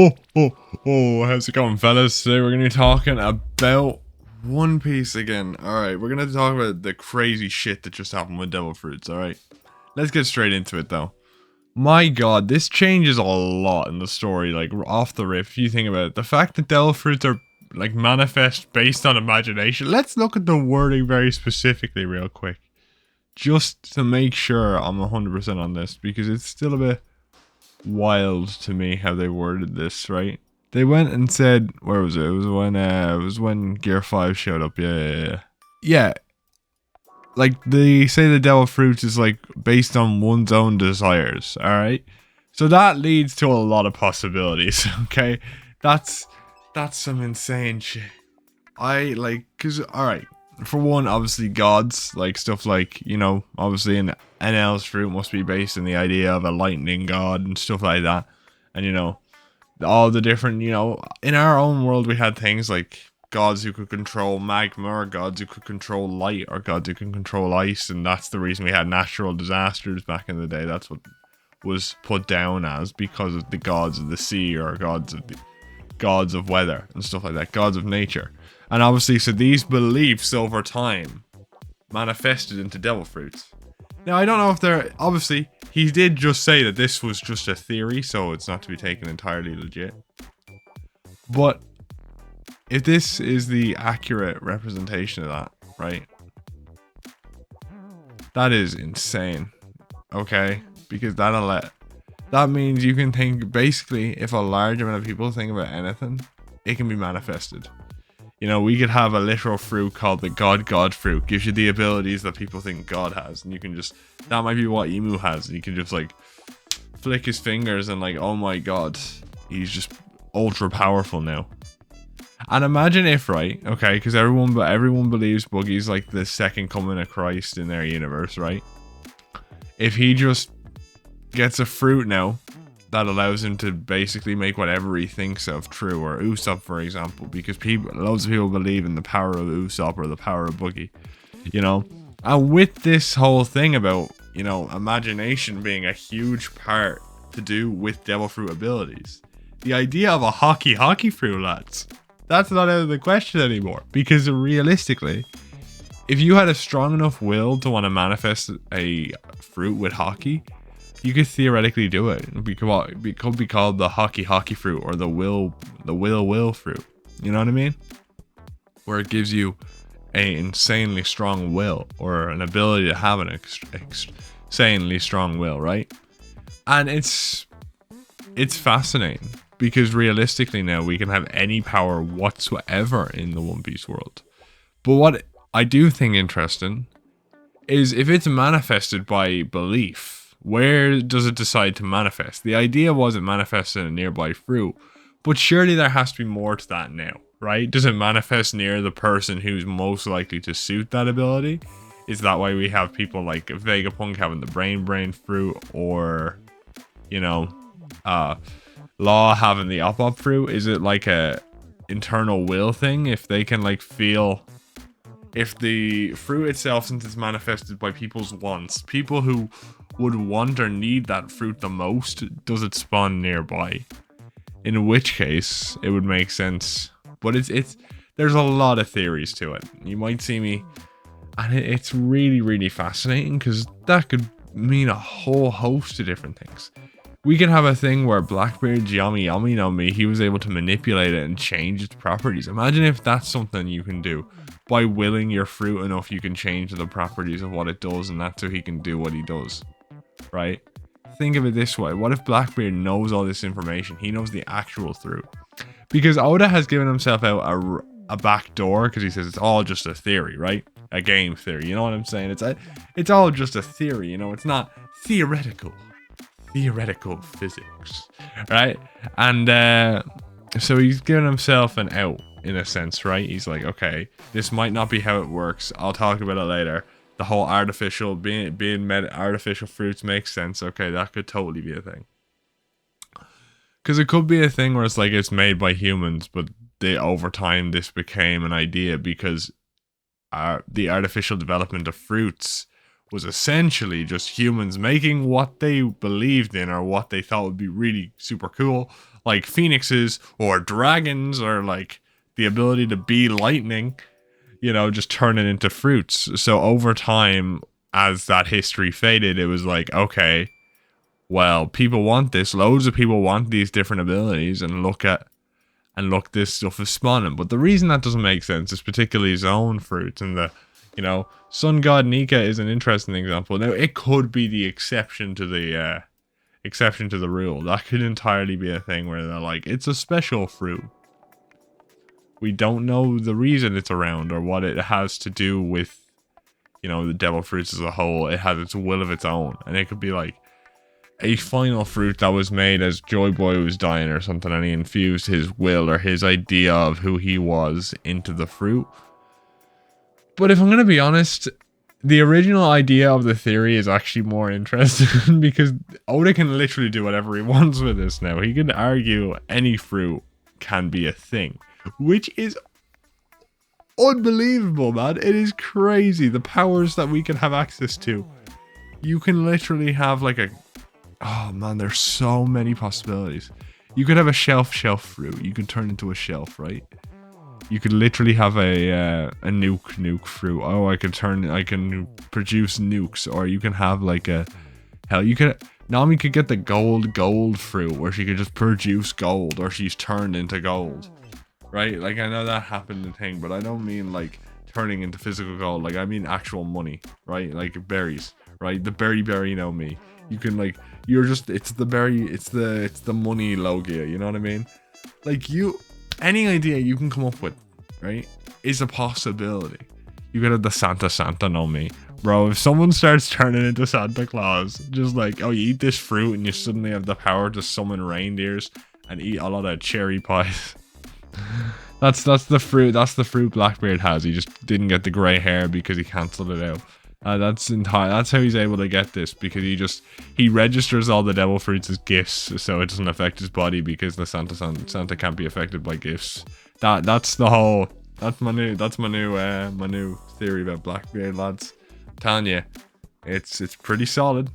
Oh, oh, oh, how's it going, fellas? Today we're going to be talking about One Piece again. Alright, we're going to talk about the crazy shit that just happened with Devil Fruits, alright? Let's get straight into it, though. My god, this changes a lot in the story, like, off the rip, if you think about it. The fact that Devil Fruits are, like, manifest based on imagination. Let's look at the wording very specifically real quick. Just to make sure I'm 100% on this, because it's still a bit wild to me how they worded this, right? They went and said, where was it? It was when Gear 5 showed up. Yeah. Like they say the Devil Fruits is like based on one's own desires, alright? So that leads to a lot of possibilities, okay? That's some insane shit. Alright, for one, obviously gods, like stuff like, you know, obviously an NL's fruit must be based on the idea of a lightning god and stuff like that. And, you know, all the different, you know, in our own world we had things like gods who could control magma, or gods who could control light, or gods who can control ice, and that's the reason we had natural disasters back in the day. That's what was put down as, because of the gods of the sea, or gods of weather and stuff like that, gods of nature. And obviously, so these beliefs over time manifested into Devil Fruits. Now, I don't know if they're... Obviously, he did just say that this was just a theory, so it's not to be taken entirely legit. But if this is the accurate representation of that, right? That is insane. Okay? Because that means you can think... Basically, if a large amount of people think about anything, it can be manifested. You know, we could have a literal fruit called the God fruit. Gives you the abilities that people think God has. And you can just... That might be what Emu has. And you can just, like, flick his fingers and, like, oh my god. He's just ultra powerful now. And imagine if, right? Okay, because everyone believes Boogie's, like, the second coming of Christ in their universe, right? If he just gets a fruit now that allows him to basically make whatever he thinks of true, or Usopp, for example, because loads of people believe in the power of Usopp or the power of Boogie, you know. And with this whole thing about, you know, imagination being a huge part to do with Devil Fruit abilities, the idea of a hockey fruit, lads, that's not out of the question anymore. Because realistically, if you had a strong enough will to want to manifest a fruit with hockey, you could theoretically do it. It could be called the hockey fruit, or the will fruit. You know what I mean? Where it gives you an insanely strong will, or an ability to have an insanely strong will, right? And it's fascinating, because realistically now we can have any power whatsoever in the One Piece world. But what I do think interesting is if it's manifested by belief, where does it decide to manifest? The idea was it manifested in a nearby fruit, but surely there has to be more to that now, right? Does it manifest near the person who's most likely to suit that ability? Is that why we have people like Vegapunk having the brain fruit, or, you know, Law having the up fruit? Is it like a internal will thing? If they can, like, feel... If the fruit itself, since it's manifested by people's wants, people who would want or need that fruit the most, does it spawn nearby? In which case, it would make sense. But there's a lot of theories to it. You might see me, and it's really, really fascinating, because that could mean a whole host of different things. We can have a thing where Blackbeard's Yummy no Mi, he was able to manipulate it and change its properties. Imagine if that's something you can do. By willing your fruit enough, you can change the properties of what it does, and that's so he can do what he does. Right? Think of it this way. What if Blackbeard knows all this information? He knows the actual fruit. Because Oda has given himself out a back door, because he says it's all just a theory, right? A game theory. You know what I'm saying? It's all just a theory, you know? It's not theoretical physics, right? And so he's given himself an out, in a sense, right? He's like, okay, this might not be how it works. I'll talk about it later. The whole artificial artificial fruits makes sense. Okay, that could totally be a thing. Because it could be a thing where it's like it's made by humans, but over time this became an idea, because the artificial development of fruits was essentially just humans making what they believed in, or what they thought would be really super cool, like phoenixes or dragons or like the ability to be lightning, you know, just turn it into fruits. So over time, as that history faded, it was like, okay, well, people want this. Loads of people want these different abilities, and look, this stuff is spawning. But the reason that doesn't make sense is particularly zone fruits and the, you know, Sun God Nika is an interesting example. Now, it could be the exception to the rule. That could entirely be a thing where they're like, it's a special fruit. We don't know the reason it's around or what it has to do with, you know, the devil fruits as a whole. It has its will of its own, and it could be like a final fruit that was made as Joy Boy was dying or something, and he infused his will or his idea of who he was into the fruit. But if I'm going to be honest, the original idea of the theory is actually more interesting because Oda can literally do whatever he wants with this now. He can argue any fruit can be a thing, which is unbelievable, man. It is crazy. The powers that we can have access to. You can literally have like a... Oh man, there's so many possibilities. You could have a shelf fruit. You could turn into a shelf, right? You could literally have a nuke fruit. Oh, I can produce nukes. Or you can have like a... Hell, you could... Nami could get the gold fruit where she could just produce gold, or she's turned into gold. Right? Like, I know that happened in thing, but I don't mean like turning into physical gold. Like, I mean actual money, right? Like berries, right? The berry know me. You can like... You're just, it's the berry, it's the money Logia, you know what I mean? Like, any idea you can come up with, right, is a possibility. You could have the Santa know me. Bro, if someone starts turning into Santa Claus, just like, oh, you eat this fruit and you suddenly have the power to summon reindeers and eat a lot of cherry pies. That's the fruit Blackbeard has. He just didn't get the grey hair because he cancelled it out. That's how he's able to get this, because he registers all the devil fruits as gifts, so it doesn't affect his body, because the Santa can't be affected by gifts. That's my new theory about Blackbeard, lads. I'm telling you, it's pretty solid.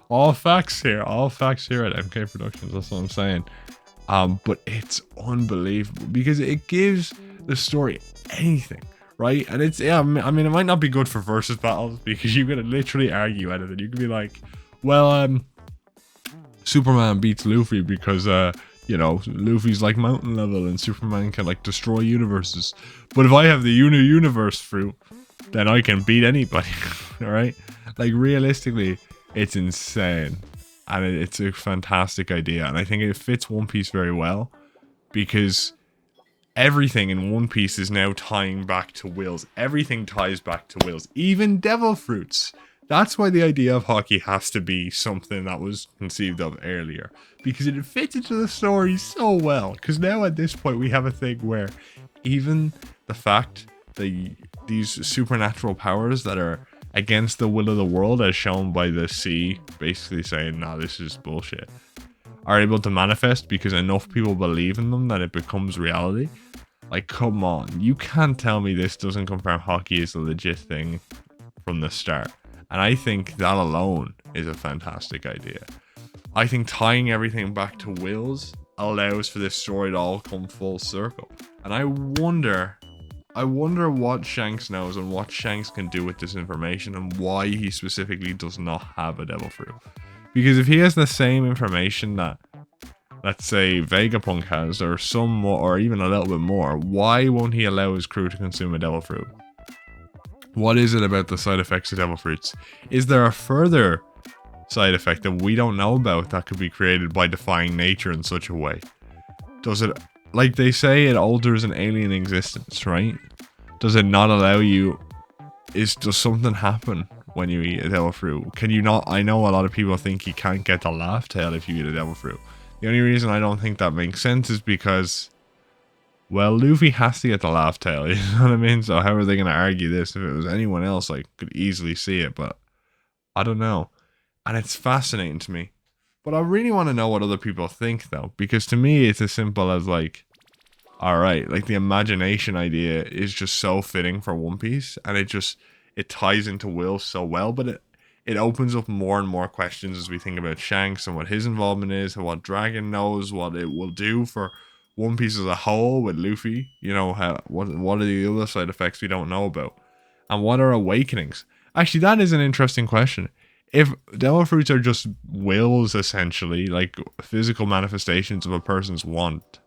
All facts here at MK Productions. That's what I'm saying. But it's unbelievable because it gives the story anything. Right, and it's, yeah, I mean, it might not be good for versus battles because you could literally argue anything. You could be like, well, Superman beats Luffy because, you know, Luffy's like mountain level and Superman can like destroy universes. But if I have the universe fruit, then I can beat anybody. Alright? Like, realistically, it's insane. And it's a fantastic idea. And I think it fits One Piece very well because everything in One Piece is now tying back to wills. Everything ties back to wills. Even devil fruits. That's why the idea of hockey has to be something that was conceived of earlier. Because it fits into the story so well. Because now at this point we have a thing where even the fact that these supernatural powers that are against the will of the world, as shown by the sea basically saying, nah, this is bullshit, are able to manifest because enough people believe in them that it becomes reality. Like, come on. You can't tell me this doesn't confirm hockey is a legit thing from the start. And I think that alone is a fantastic idea. I think tying everything back to wills allows for this story to all come full circle. And I wonder what Shanks knows and what Shanks can do with this information and why he specifically does not have a devil fruit. Because if he has the same information that, let's say, Vegapunk has, or some more, or even a little bit more, why won't he allow his crew to consume a devil fruit? What is it about the side effects of devil fruits? Is there a further side effect that we don't know about that could be created by defying nature in such a way? Does it, like they say, it alters an alien existence, right? Does it not allow you, does something happen when you eat a devil fruit? Can you not? I know a lot of people think you can't get the laugh tail if you eat a devil fruit. The only reason I don't think that makes sense is because, well, Luffy has to get the laugh tail, you know what I mean? So how are they going to argue this? If it was anyone else, I could easily see it, but I don't know. And it's fascinating to me. But I really want to know what other people think, though, because to me, it's as simple as like, alright, like the imagination idea is just so fitting for One Piece, and it ties into Will so well, but it opens up more and more questions as we think about Shanks and what his involvement is, and what Dragon knows, what it will do for One Piece as a whole with Luffy. You know, what are the other side effects we don't know about, and what are awakenings? Actually, that is an interesting question. If devil fruits are just wills, essentially, like physical manifestations of a person's want,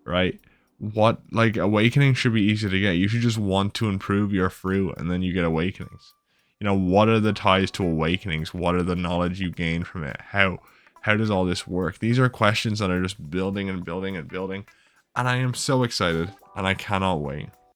right? What, like, awakening should be easy to get. You should just want to improve your fruit and then you get awakenings. You know, what are the ties to awakenings? What are the knowledge you gain from it? How does all this work? These are questions that are just building and building and building. And I am so excited and I cannot wait.